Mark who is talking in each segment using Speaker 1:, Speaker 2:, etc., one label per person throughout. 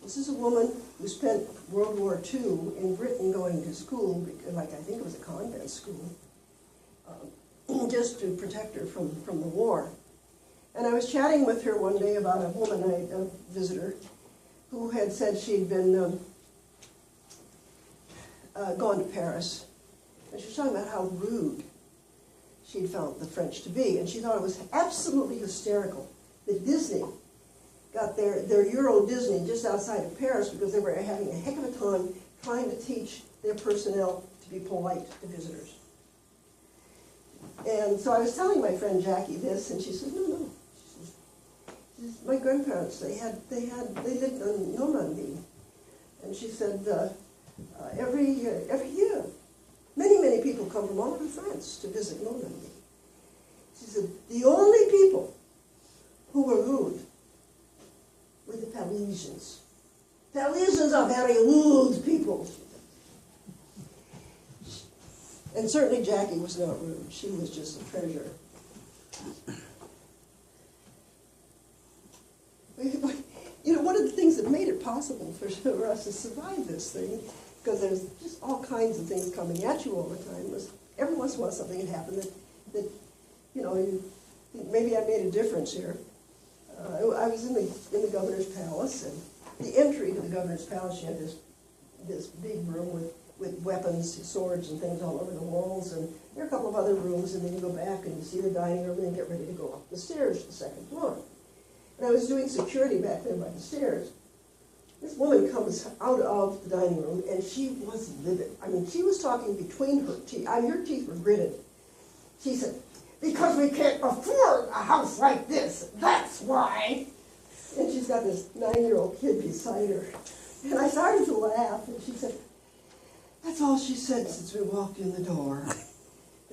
Speaker 1: This is a woman who spent World War II in Britain going to school, like I think it was a convent school, just to protect her from the war. And I was chatting with her one day about a woman, a visitor, who had said she'd been gone to Paris. And she was talking about how rude she'd found the French to be. And she thought it was absolutely hysterical that Disney got their Euro Disney just outside of Paris because they were having a heck of a time trying to teach their personnel to be polite to visitors. And so I was telling my friend Jackie this, and she said, no. She says, my grandparents, they lived in Normandy. And she said, every year, many people come from all over France to visit Normandy. She said, the only people who were rude were the Parisians. Parisians are very rude people. And certainly Jackie was not rude. She was just a treasure. You know, one of the things that made it possible for us to survive this thing, because there's just all kinds of things coming at you all the time, was every once in a while something had happened that you know, maybe I made a difference here. I was in the governor's palace, and the entry to the governor's palace, you had this big room with weapons, swords and things all over the walls, and there are a couple of other rooms, and then you go back and you see the dining room, and then get ready to go up the stairs to the second floor. And I was doing security back there by the stairs. This woman comes out of the dining room, and she was livid. I mean, she was talking between her teeth. I mean, her teeth were gritted. She said, because we can't afford a house like this, that's why. And she's got this 9-year-old kid beside her. And I started to laugh, and she said, that's all she said since we walked in the door.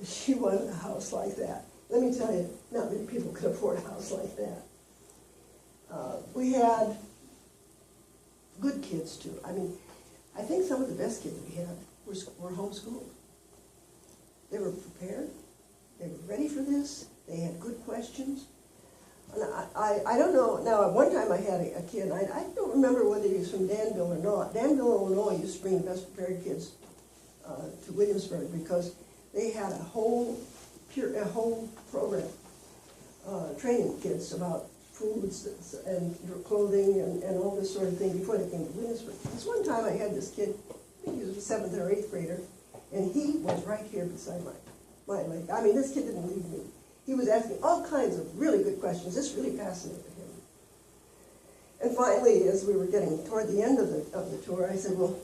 Speaker 1: She wanted a house like that. Let me tell you, not many people could afford a house like that. We had good kids, too. I mean, I think some of the best kids we had were homeschooled. They were prepared. They were ready for this. They had good questions. And I don't know. Now, at one time I had a kid. I don't remember whether he was from Danville or not. Danville, Illinois used to bring the best prepared kids to Williamsburg because they had a whole program training kids about foods and clothing and all this sort of thing before they came to Williamsburg. This one time I had this kid, I think he was a 7th or 8th grader, and he was right here beside my leg. I mean, this kid didn't leave me. He was asking all kinds of really good questions. This really fascinated him. And finally, as we were getting toward the end of the tour, I said, well,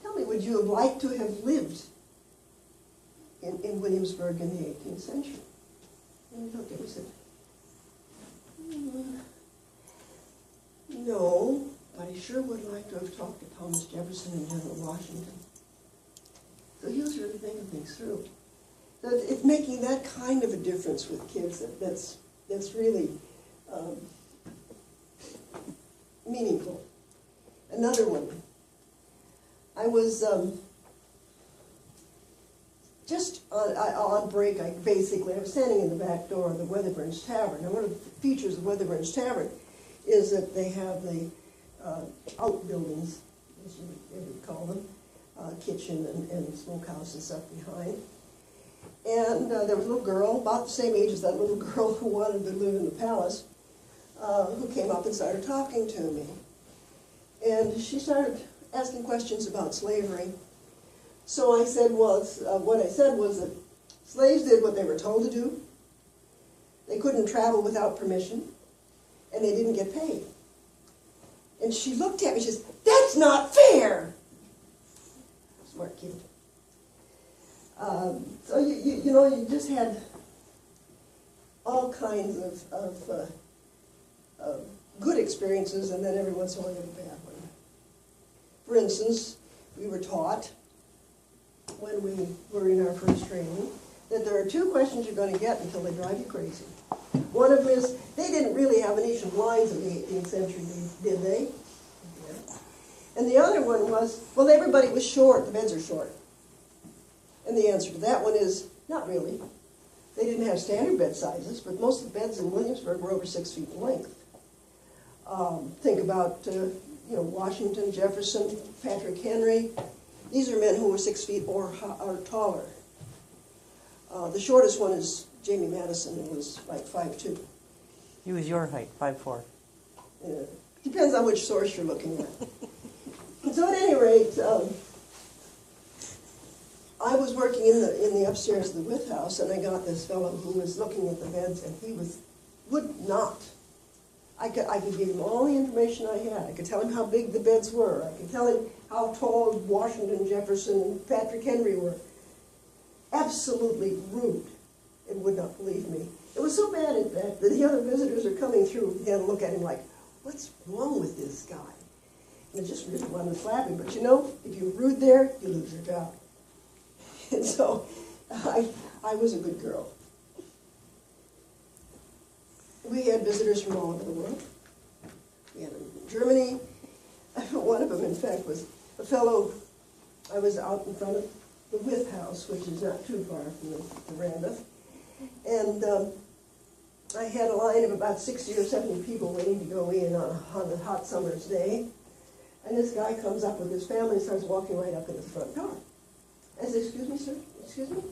Speaker 1: tell me, would you have liked to have lived in Williamsburg in the 18th century? And he looked at me and said, no, but I sure would like to have talked to Thomas Jefferson and General Washington. So he was really thinking things through. So it's making that kind of a difference with kids that's really meaningful. Another one. I was just on break. I was standing in the back door of the Weatherburn's Tavern. And one of the features of Weatherburn's Tavern is that they have the outbuildings, as you would call them, kitchen and smokehouse and stuff behind. And there was a little girl, about the same age as that little girl who wanted to live in the palace, who came up and started talking to me. And she started asking questions about slavery. So I said, what I said was that slaves did what they were told to do. They couldn't travel without permission, and they didn't get paid. And she looked at me and she says, that's not fair! Smart kid. So you know, you just had all kinds of good experiences, and then every once in a while you had a bad one. For instance, we were taught when we were in our first training that there are 2 questions you're going to get until they drive you crazy. One of them is, they didn't really have Venetian blinds in the 18th century, did they? Yeah. And the other one was, well, everybody was short, the beds are short. And the answer to that one is, not really. They didn't have standard bed sizes, but most of the beds in Williamsburg were over 6 feet in length. Think about, Washington, Jefferson, Patrick Henry. These are men who were 6 feet or taller. The shortest one is Jamie Madison, who was like 5'2".
Speaker 2: He was your height, 5'4".
Speaker 1: Depends on which source you're looking at. So at any rate, I was working in the upstairs of the Wythe House, and I got this fellow who was looking at the beds, and he would not. I could give him all the information I had. I could tell him how big the beds were. I could tell him how tall Washington, Jefferson, and Patrick Henry were. Absolutely rude, and would not believe me. It was so bad, in fact, that the other visitors are coming through. They had to look at him like, what's wrong with this guy? And they just really wanted to slap him. But if you're rude there, you lose your job. And so I was a good girl. We had visitors from all over the world. We had them from Germany. One of them, in fact, was a fellow. I was out in front of the Wythe House, which is not too far from the veranda. And I had a line of about 60 or 70 people waiting to go in on a hot summer's day. And this guy comes up with his family and starts walking right up to the front door. I said, excuse me, sir, excuse me?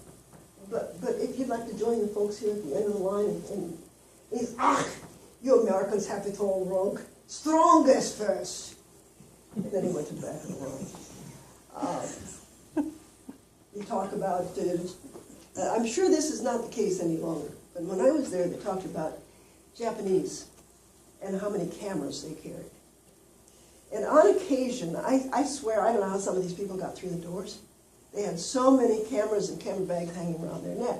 Speaker 1: But if you'd like to join the folks here at the end of the line, and he's, you Americans have it all wrong. Strongest first. And then he went to the back of the line. You talk about, I'm sure this is not the case any longer, but when I was there, they talked about Japanese and how many cameras they carried. And on occasion, I swear, I don't know how some of these people got through the doors. They had so many cameras and camera bags hanging around their neck.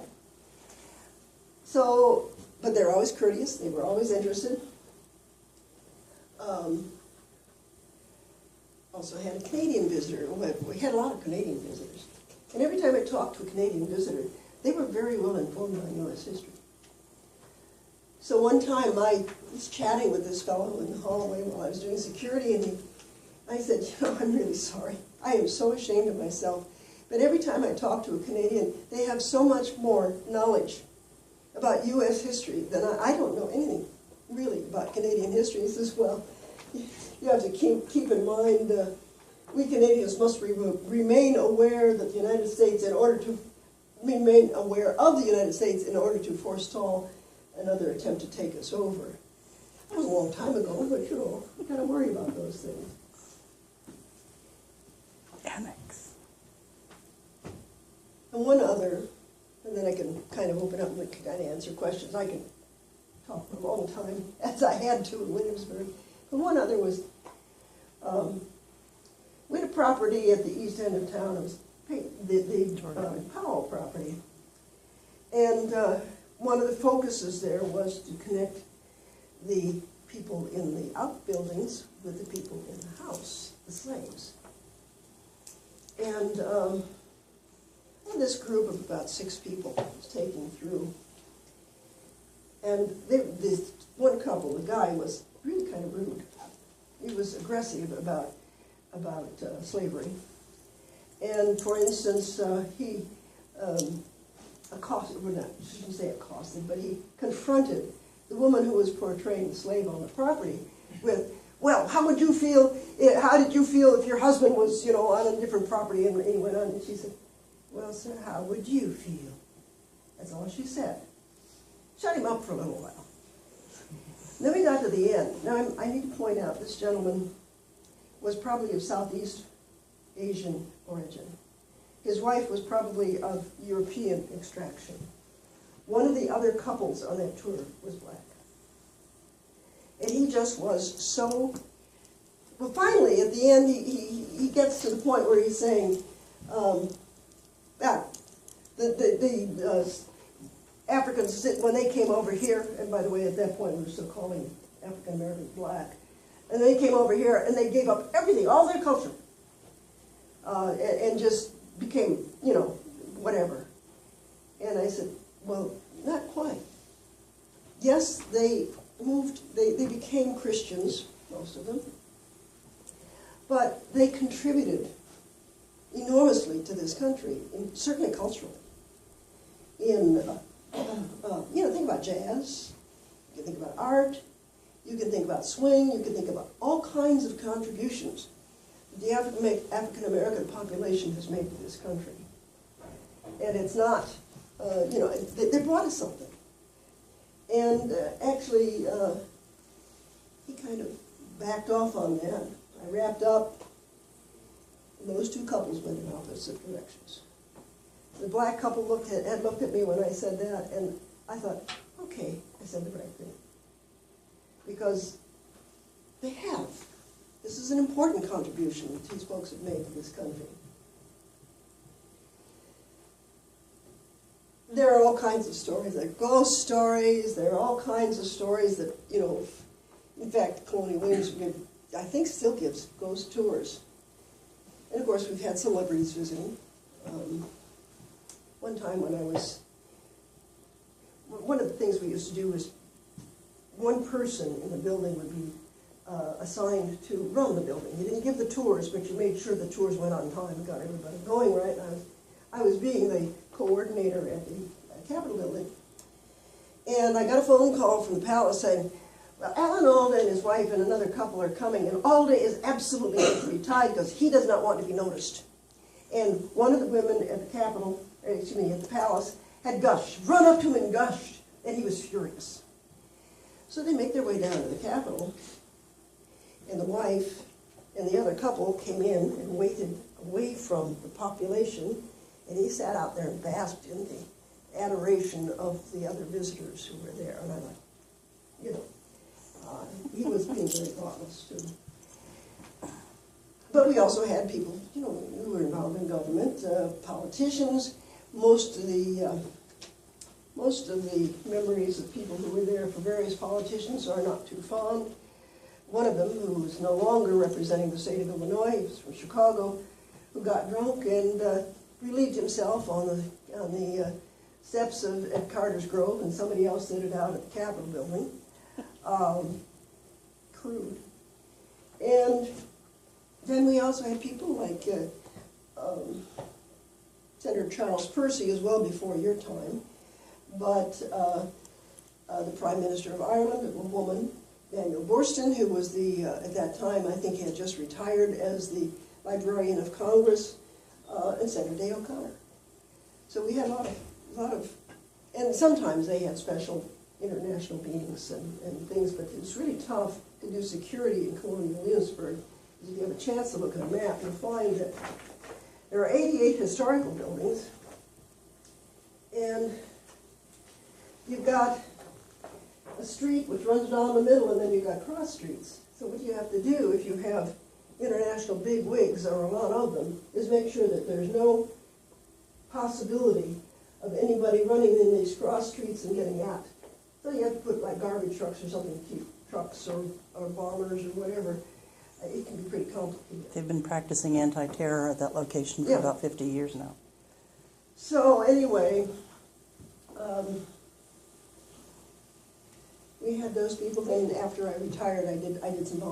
Speaker 1: So, but they're always courteous. They were always interested. Also had a Canadian visitor. We had a lot of Canadian visitors. And every time I talked to a Canadian visitor, they were very well informed on U.S. history. So one time I was chatting with this fellow in the hallway while I was doing security, and I said, I'm really sorry. I am so ashamed of myself. But every time I talk to a Canadian, they have so much more knowledge about U.S. history than I don't know anything really about Canadian history. He says, well, you have to keep in mind, we Canadians must remain aware that the United States, in order to remain aware of the United States in order to forestall another attempt to take us over. That was a long time ago, but you gotta worry about those things.
Speaker 2: Annex.
Speaker 1: And one other, and then I can kind of open up and kind of answer questions. I can talk for a long time, as I had to in Williamsburg. But one other was, we had a property at the east end of town. It was the Powell property. And one of the focuses there was to connect the people in the outbuildings with the people in the house, the slaves. And this group of about 6 people was taken through. And this one couple, the guy was really kind of rude. He was aggressive about slavery. And for instance, he accosted, well, not, I shouldn't say accosted, but he confronted the woman who was portraying the slave on the property with, well, how did you feel if your husband was, on a different property? And he went on, and she said, well, sir, how would you feel? That's all she said. Shut him up for a little while. Then we got to the end. Now, I need to point out, this gentleman was probably of Southeast Asian origin. His wife was probably of European extraction. One of the other couples on that tour was black. And he just was so, well, finally, at the end, he gets to the point where he's saying, the Africans, when they came over here, and by the way, at that point, we were still calling African Americans black, and they came over here, and they gave up everything, all their culture, and just became, whatever. And I said, well, not quite. Yes, they moved, they became Christians, most of them, but they contributed enormously to this country, and certainly culturally. Think about jazz, you think about art, You can think about swing, you can think about all kinds of contributions that the African-American population has made to this country. And it's not, you know, they brought us something. And actually, he kind of backed off on that. I wrapped up, and those two couples went in opposite directions. The black couple had looked at me when I said that, and I thought, okay, I said the right thing. Because they have. This is an important contribution that these folks have made to this country. There are all kinds of stories. There are ghost stories. There are all kinds of stories that, you know, in fact, Colonial Williamsburg, I think, still gives ghost tours. And of course, we've had celebrities visiting. One time when one of the things we used to do was one person in the building would be assigned to run the building. You didn't give the tours, but you made sure the tours went on time and got everybody going right. And I was being the coordinator at the Capitol building. And I got a phone call from the palace saying, well, Alan Alda and his wife and another couple are coming, and Alda is absolutely going to be tied because he does not want to be noticed. And one of the women at the Capitol, excuse me, at the palace, had gushed, run up to him and gushed, and he was furious. So they make their way down to the Capitol, and the wife and the other couple came in and waited away from the population, and he sat out there and basked in the adoration of the other visitors who were there. And I thought, you know, he was being very thoughtless too. But we also had people, you know, who were involved in government, politicians. Most of the memories of people who were there for various politicians are not too fond. One of them, who is no longer representing the state of Illinois, he was from Chicago, who got drunk and relieved himself on the steps at Carter's Grove, and somebody else did it out at the Capitol building. Crude. And then we also had people like Senator Charles Percy, as well before your time, but the Prime Minister of Ireland, a woman, Daniel Borston, who was at that time, I think he had just retired as the Librarian of Congress, and Senator Day O'Connor. So we had a lot of, and sometimes they had special international meetings and things, but it was really tough to do security in Colonial Williamsburg. If you have a chance to look at a map, you'll find that there are 88 historical buildings, and you've got a street which runs down the middle, and then you've got cross streets. So what you have to do if you have international big wigs, or a lot of them, is make sure that there's no possibility of anybody running in these cross streets and getting out. So you have to put like garbage trucks or something to keep trucks or bombers or whatever. It can be pretty complicated.
Speaker 2: They've been practicing anti-terror at that location for about 50 years now.
Speaker 1: So anyway, we had those people. Then after I retired, I did some volunteering.